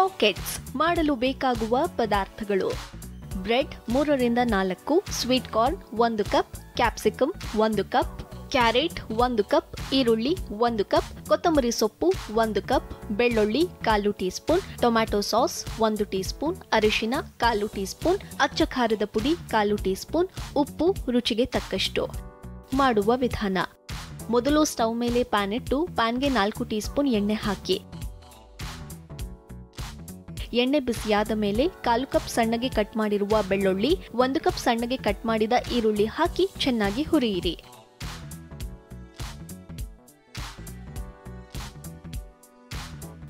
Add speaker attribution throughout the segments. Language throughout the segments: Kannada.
Speaker 1: ಪಾಕೆಟ್ಸ್ ಮಾಡಲು ಬೇಕಾಗುವ ಪದಾರ್ಥಗಳು: ಬ್ರೆಡ್ 3 ರಿಂದ 4, sweet corn 1 cup, capsicum 1 cup, carrot 1 cup, ಈರುಳ್ಳಿ 1 ಕಪ್, ಕೊತ್ತಂಬರಿ ಸೊಪ್ಪು 1 ಕಪ್, ಬೆಳ್ಳುಳ್ಳಿ 1/4 tea spoon, tomato sauce 1 tea spoon, ಅರಿಶಿನ 1/4 ಟೀ ಸ್ಪೂನ್, ಅಚ್ಚ ಖಾರದ ಪುಡಿ 1/4 ಟೀ ಸ್ಪೂನ್, ಉಪ್ಪು ರುಚಿಗೆ ತಕ್ಕಷ್ಟು. ಮಾಡುವ ವಿಧಾನ: ಮೊದಲು ಸ್ಟವ್ ಮೇಲೆ ಪ್ಯಾನ್ ಇಟ್ಟು ಪ್ಯಾನ್ಗೆ 4 ಟೀ ಸ್ಪೂನ್ ಎಣ್ಣೆ ಹಾಕಿ. ಎಣ್ಣೆ ಬಿಸಿಯಾದ ಮೇಲೆ 1/4 ಕಪ್ ಸಣ್ಣಗೆ ಕಟ್ ಮಾಡಿರುವ ಬೆಳ್ಳುಳ್ಳಿ, 1 ಕಪ್ ಸಣ್ಣಗೆ ಕಟ್ ಮಾಡಿದ ಈರುಳ್ಳಿ ಹಾಕಿ ಚೆನ್ನಾಗಿ ಹುರಿಯಿರಿ.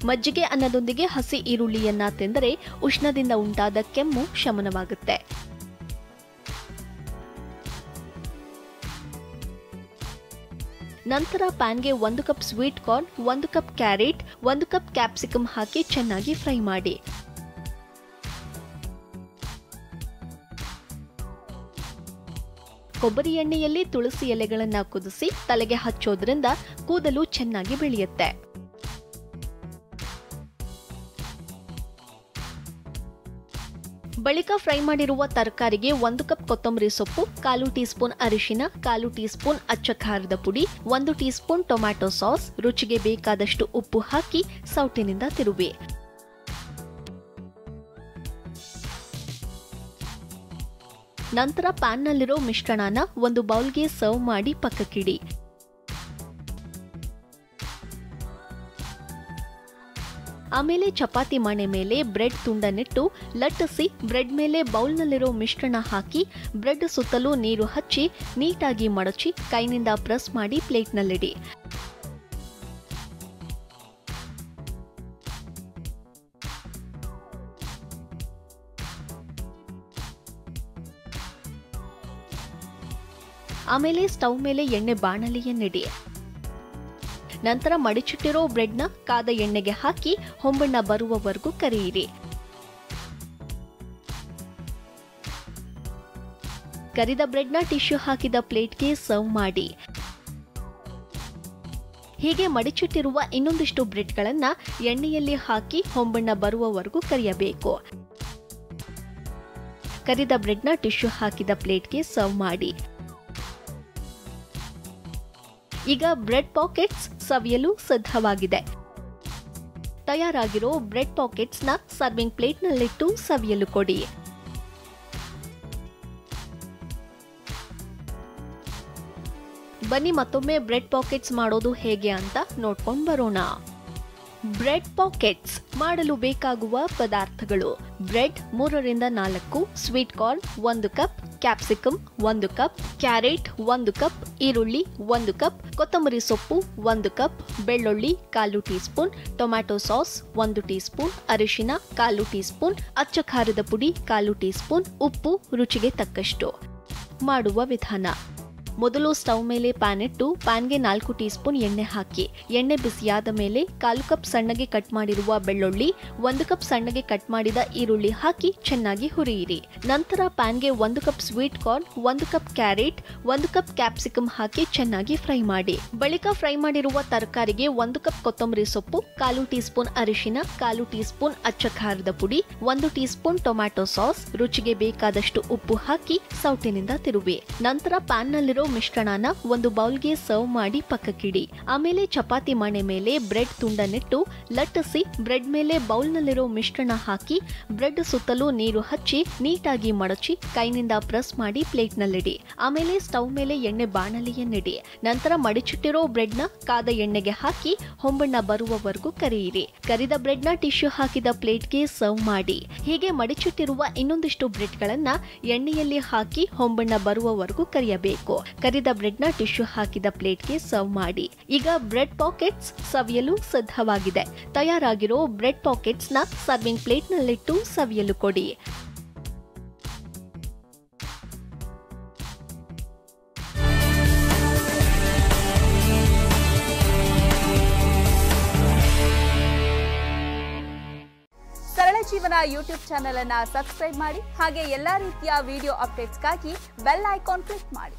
Speaker 1: ಮಜ್ಜಿಗೆ ಅನ್ನದೊಂದಿಗೆ ಹಸಿ ಈರುಳ್ಳಿಯನ್ನ ತಿಂದರೆ ಉಷ್ಣದಿಂದ ಉಂಟಾದ ಕೆಮ್ಮು ಶಮನವಾಗುತ್ತೆ. ನಂತರ ಪ್ಯಾನ್ಗೆ 1 cup sweet corn, 1 cup carrot, 1 cup capsicum ಹಾಕಿ ಚೆನ್ನಾಗಿ ಫ್ರೈ ಮಾಡಿ. ಕೊಬ್ಬರಿ ಎಣ್ಣೆಯಲ್ಲಿ ತುಳಸಿ ಎಲೆಗಳನ್ನ ಕುದಿಸಿ ತಲೆಗೆ ಹಚ್ಚೋದ್ರಿಂದ ಕೂದಲು ಚೆನ್ನಾಗಿ ಬೆಳೆಯುತ್ತೆ. ಬಳಿಕ ಫ್ರೈ ಮಾಡಿರುವ ತರಕಾರಿಗೆ 1 ಕಪ್ ಕೊತ್ತಂಬರಿ ಸೊಪ್ಪು, 1/4 ಟೀ ಸ್ಪೂನ್ ಅರಿಶಿನ, 1/4 ಟೀ ಸ್ಪೂನ್ ಅಚ್ಚ ಖಾರದ ಪುಡಿ, 1 ಟೀ ಸ್ಪೂನ್ ಟೊಮ್ಯಾಟೊ ಸಾಸ್, ರುಚಿಗೆ ಬೇಕಾದಷ್ಟು ಉಪ್ಪು ಹಾಕಿ ಸೌಟಿನಿಂದ ತಿರುವಿ. ನಂತರ ಪ್ಯಾನ್ನಲ್ಲಿರೋ ಮಿಶ್ರಣನ ಒಂದು ಬೌಲ್ಗೆ ಸರ್ವ್ ಮಾಡಿ ಪಕ್ಕಕ್ಕಿಡಿ. ಆಮೇಲೆ ಚಪಾತಿ ಮಣೆ ಮೇಲೆ ಬ್ರೆಡ್ ತುಂಡನ್ನಿಟ್ಟು ಲಟ್ಟಿಸಿ ಬ್ರೆಡ್ ಮೇಲೆ ಬೌಲ್ನಲ್ಲಿರೋ ಮಿಶ್ರಣ ಹಾಕಿ ಬ್ರೆಡ್ ಸುತ್ತಲೂ ನೀರು ಹಚ್ಚಿ ನೀಟಾಗಿ ಮಡಚಿ ಕೈನಿಂದ ಪ್ರೆಸ್ ಮಾಡಿ ಪ್ಲೇಟ್ನಲ್ಲಿಡಿ. ಆಮೇಲೆ ಸ್ಟವ್ ಮೇಲೆ ಎಣ್ಣೆ ಬಾಣಲಿಯನ್ನಿಡಿ. ನಂತರ ಮಡಿಚಿಟ್ಟಿರೋ ಬ್ರೆಡ್ನ ಕಾದ ಎಣ್ಣೆಗೆ ಹಾಕಿ ಹೊಂಬಣ್ಣ ಬರುವವರೆಗೂ ಕರಿಯಿರಿ. ಕರಿದ ಬ್ರೆಡ್ನ ಟಿಶ್ಯೂ ಹಾಕಿದ ಪ್ಲೇಟ್ಗೆ ಸರ್ವ್ ಮಾಡಿ. ಹೀಗೆ ಮಡಿಚಿಟ್ಟಿರುವ ಇನ್ನೊಂದಿಷ್ಟು ಬ್ರೆಡ್ಗಳನ್ನ ಎಣ್ಣೆಯಲ್ಲಿ ಹಾಕಿ ಹೊಂಬಣ್ಣ ಬರುವವರೆಗೂ ಕರಿಯಬೇಕು. ಕರಿದ ಬ್ರೆಡ್ನ ಟಿಶ್ಯೂ ಹಾಕಿದ ಪ್ಲೇಟ್ಗೆ ಸರ್ವ್ ಮಾಡಿ. ಈಗ ಬ್ರೆಡ್ ಪಾಕೆಟ್ಸ್ ಸವಿಯಲು ಸಿದ್ಧವಾಗಿದೆ. ತಯಾರಾಗಿರೋ ಬ್ರೆಡ್ ಪಾಕೆಟ್ಸ್ನ ಸರ್ವಿಂಗ್ ಪ್ಲೇಟ್ನಲ್ಲಿಟ್ಟು ಸವಿಯಲು ಕೊಡಿ. ಬನ್ನಿ ಮತ್ತೊಮ್ಮೆ ಬ್ರೆಡ್ ಪಾಕೆಟ್ಸ್ ಮಾಡೋದು ಹೇಗೆ ಅಂತ ನೋಡ್ಕೊಂಡು ಬರೋಣ. ಬ್ರೆಡ್ ಪಾಕೆಟ್ಸ್ ಮಾಡಲು ಬೇಕಾಗುವ ಪದಾರ್ಥಗಳು: ಬ್ರೆಡ್ 3 ರಿಂದ 4, sweet corn 1 cup, capsicum 1 cup, carrot 1 cup, ಈರುಳ್ಳಿ 1 ಕಪ್, ಕೊತ್ತಂಬರಿ ಸೊಪ್ಪು 1 ಕಪ್, ಬೆಳ್ಳುಳ್ಳಿ 1/4 tea spoon, tomato sauce 1 tea spoon, ಅರಿಶಿನ 1/4 ಟೀ ಸ್ಪೂನ್, ಅಚ್ಚ ಖಾರದ ಪುಡಿ 1/4 ಟೀ ಸ್ಪೂನ್, ಉಪ್ಪು ರುಚಿಗೆ ತಕ್ಕಷ್ಟು. ಮಾಡುವ ವಿಧಾನ: ಮೊದಲು ಸ್ಟವ್ ಮೇಲೆ ಪ್ಯಾನ್ ಇಟ್ಟು ಪ್ಯಾನ್ಗೆ 4 ಟೀ ಸ್ಪೂನ್ ಎಣ್ಣೆ ಹಾಕಿ. ಎಣ್ಣೆ ಬಿಸಿಯಾದ ಮೇಲೆ 1/4 ಕಪ್ ಸಣ್ಣಗೆ ಕಟ್ ಮಾಡಿರುವ ಬೆಳ್ಳುಳ್ಳಿ, 1 ಕಪ್ ಸಣ್ಣಗೆ ಕಟ್ ಮಾಡಿದ ಈರುಳ್ಳಿ ಹಾಕಿ ಚೆನ್ನಾಗಿ ಹುರಿಯಿರಿ. ನಂತರ ಪ್ಯಾನ್ಗೆ 1 cup sweet corn, 1 cup carrot, 1 cup capsicum ಹಾಕಿ ಚೆನ್ನಾಗಿ ಫ್ರೈ ಮಾಡಿ. ಬಳಿಕ ಫ್ರೈ ಮಾಡಿರುವ ತರಕಾರಿಗೆ 1 ಕಪ್ ಕೊತ್ತಂಬರಿ ಸೊಪ್ಪು, 1/4 ಟೀ ಸ್ಪೂನ್ ಅರಿಶಿನ, 1/4 ಟೀ ಸ್ಪೂನ್ ಅಚ್ಚ ಖಾರದ ಪುಡಿ, 1 ಟೀ ಸ್ಪೂನ್ ಟೊಮ್ಯಾಟೊ ಸಾಸ್, ರುಚಿಗೆ ಬೇಕಾದಷ್ಟು ಉಪ್ಪು ಹಾಕಿ ಸೌಟಿನಿಂದ ತಿರುವಿ. ನಂತರ ಪ್ಯಾನ್ನಲ್ಲಿರೋ ಮಿಶ್ರಣನ ಒಂದು ಬೌಲ್ಗೆ ಸರ್ವ್ ಮಾಡಿ ಪಕ್ಕಕ್ಕಿಡಿ. ಆಮೇಲೆ ಚಪಾತಿ ಮಣೆ ಮೇಲೆ ಬ್ರೆಡ್ ತುಂಡನ್ನಿಟ್ಟು ಲಟ್ಟಿಸಿ ಬ್ರೆಡ್ ಮೇಲೆ ಬೌಲ್ನಲ್ಲಿರೋ ಮಿಶ್ರಣ ಹಾಕಿ ಬ್ರೆಡ್ ಸುತ್ತಲೂ ನೀರು ಹಚ್ಚಿ ನೀಟಾಗಿ ಮಡಚಿ ಕೈನಿಂದ ಪ್ರೆಸ್ ಮಾಡಿ ಪ್ಲೇಟ್ನಲ್ಲಿಡಿ. ಆಮೇಲೆ ಸ್ಟವ್ ಮೇಲೆ ಎಣ್ಣೆ ಬಾಣಲಿಯನ್ನಿಡಿ. ನಂತರ ಮಡಿಚಿಟ್ಟಿರೋ ಬ್ರೆಡ್ನ ಕಾದ ಎಣ್ಣೆಗೆ ಹಾಕಿ ಹೊಂಬಣ್ಣ ಬರುವವರೆಗೂ ಕರಿಯಿರಿ. ಕರಿದ ಬ್ರೆಡ್ನ ಟಿಶ್ಯೂ ಹಾಕಿದ ಪ್ಲೇಟ್ಗೆ ಸರ್ವ್ ಮಾಡಿ. ಹೀಗೆ ಮಡಿಚಿಟ್ಟಿರುವ ಇನ್ನೊಂದಿಷ್ಟು ಬ್ರೆಡ್ಗಳನ್ನ ಎಣ್ಣೆಯಲ್ಲಿ ಹಾಕಿ ಹೊಂಬಣ್ಣ ಬರುವವರೆಗೂ ಕರಿಯಬೇಕು. ಕರಿದ ಬ್ರೆಡ್ನ ಟಿಶ್ಯೂ ಹಾಕಿದ ಪ್ಲೇಟ್ಗೆ ಸರ್ವ್ ಮಾಡಿ. ಈಗ ಬ್ರೆಡ್ ಪಾಕೆಟ್ಸ್ ಸವಿಯಲು ಸಿದ್ಧವಾಗಿದೆ. ತಯಾರಾಗಿರೋ ಬ್ರೆಡ್ ಪಾಕೆಟ್ಸ್ನ ಸರ್ವಿಂಗ್ ಪ್ಲೇಟ್ನಲ್ಲಿಟ್ಟು ಸವಿಯಲು ಕೊಡಿ.
Speaker 2: ಸರಳ ಜೀವನ ಯೂಟ್ಯೂಬ್ ಚಾನೆಲ್ ಅನ್ನು ಸಬ್ಸ್ಕ್ರೈಬ್ ಮಾಡಿ. ಹಾಗೆ ಎಲ್ಲಾ ರೀತಿಯ ವಿಡಿಯೋ ಅಪ್ಡೇಟ್ಸ್ಗಾಗಿ ಬೆಲ್ ಐಕಾನ್ ಕ್ಲಿಕ್ ಮಾಡಿ.